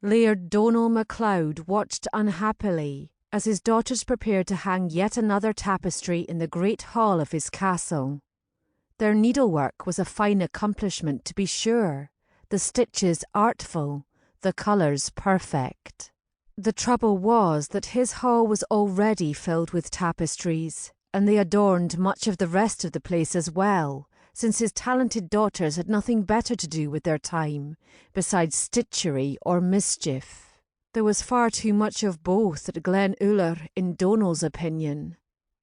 Laird Donal MacLeod watched unhappily as his daughters prepared to hang yet another tapestry in the great hall of his castle. Their needlework was a fine accomplishment, to be sure, the stitches artful, the colours perfect. The trouble was that his hall was already filled with tapestries, and they adorned much of the rest of the place as well, since his talented daughters had nothing better to do with their time besides stitchery or mischief. There was far too much of both at Glen Uller, in Donal's opinion.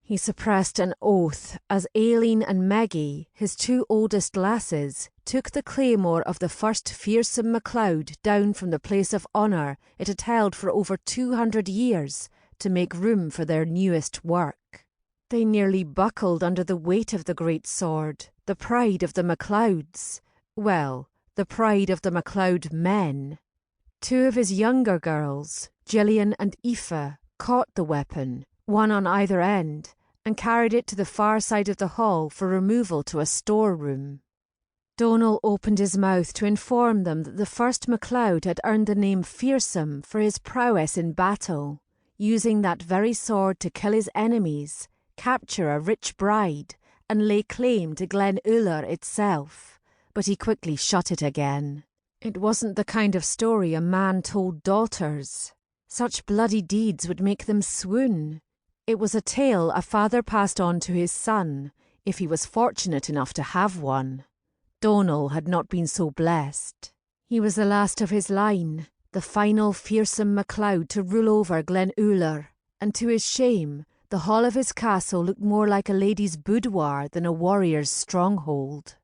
He suppressed an oath as Aileen and Meggie, his two oldest lasses, took the claymore of the first fearsome MacLeod down from the place of honour it had held for over 200 years to make room for their newest work. They nearly buckled under the weight of the great sword, the pride of the McLeods. Well, the pride of the MacLeod men. Two of his younger girls, Gillian and Aoife, caught the weapon, one on either end, and carried it to the far side of the hall for removal to a storeroom. Donal opened his mouth to inform them that the first MacLeod had earned the name Fearsome for his prowess in battle, using that very sword to kill his enemies, capture a rich bride, and lay claim to Glen Uller itself, but he quickly shut it again. It wasn't the kind of story a man told daughters. Such bloody deeds would make them swoon. It was a tale a father passed on to his son, if he was fortunate enough to have one. Donal had not been so blessed. He was the last of his line, the final fearsome MacLeod to rule over Glen Uller, and to his shame, the hall of his castle looked more like a lady's boudoir than a warrior's stronghold.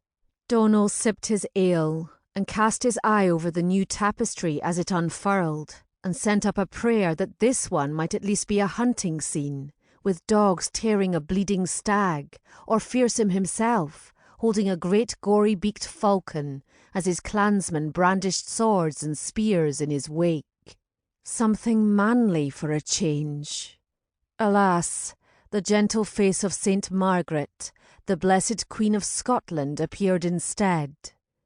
Donal sipped his ale and cast his eye over the new tapestry as it unfurled, and sent up a prayer that this one might at least be a hunting scene, with dogs tearing a bleeding stag, or Fearsome himself, holding a great gory-beaked falcon as his clansmen brandished swords and spears in his wake. Something manly for a change. Alas, the gentle face of Saint Margaret, the blessed Queen of Scotland, appeared instead.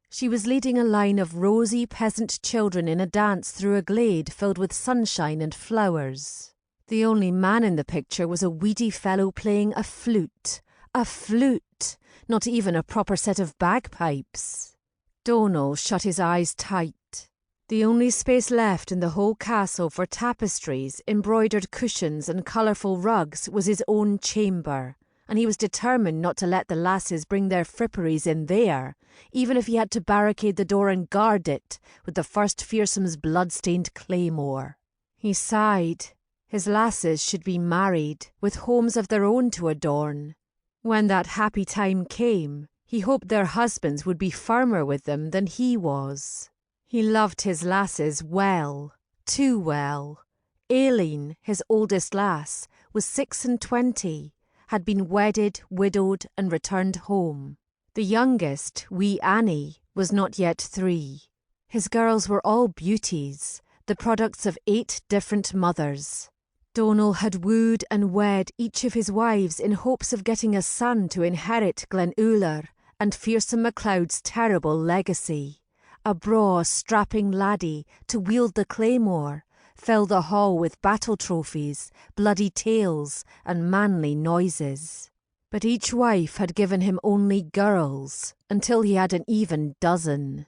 She was leading a line of rosy peasant children in a dance through a glade filled with sunshine and flowers. The only man in the picture was a weedy fellow playing a flute. A flute! Not even a proper set of bagpipes. Donal shut his eyes tight. The only space left in the whole castle for tapestries, embroidered cushions and colourful rugs was his own chamber, and he was determined not to let the lasses bring their fripperies in there, even if he had to barricade the door and guard it with the first Fearsome's blood-stained claymore. He sighed. His lasses should be married, with homes of their own to adorn. When that happy time came, he hoped their husbands would be firmer with them than he was. He loved his lasses well, too well. Aileen, his oldest lass, was 26, had been wedded, widowed, and returned home. The youngest, wee Annie, was not yet 3. His girls were all beauties, the products of 8 different mothers. Donal had wooed and wed each of his wives in hopes of getting a son to inherit Glen Uller and Fearsome MacLeod's terrible legacy. A braw, strapping laddie to wield the claymore, fill the hall with battle trophies, bloody tales, and manly noises. But each wife had given him only girls, until he had an even dozen.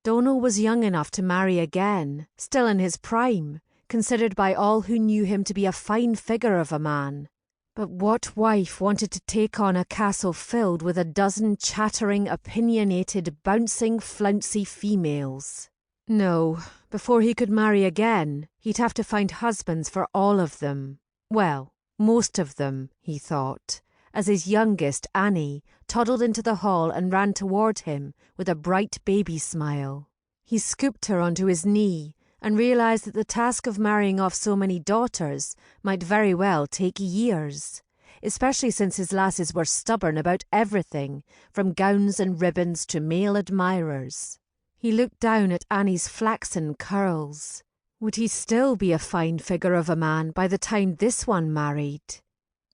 Donal was young enough to marry again, still in his prime, considered by all who knew him to be a fine figure of a man. But what wife wanted to take on a castle filled with a dozen chattering, opinionated, bouncing, flouncy females? No, before he could marry again, he'd have to find husbands for all of them. Well, most of them, he thought, as his youngest, Annie, toddled into the hall and ran toward him with a bright baby smile. He scooped her onto his knee and realised that the task of marrying off so many daughters might very well take years, especially since his lasses were stubborn about everything, from gowns and ribbons to male admirers. He looked down at Annie's flaxen curls. Would he still be a fine figure of a man by the time this one married?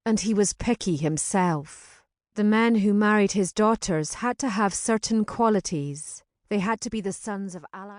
And he was picky himself. The men who married his daughters had to have certain qualities. They had to be the sons of allied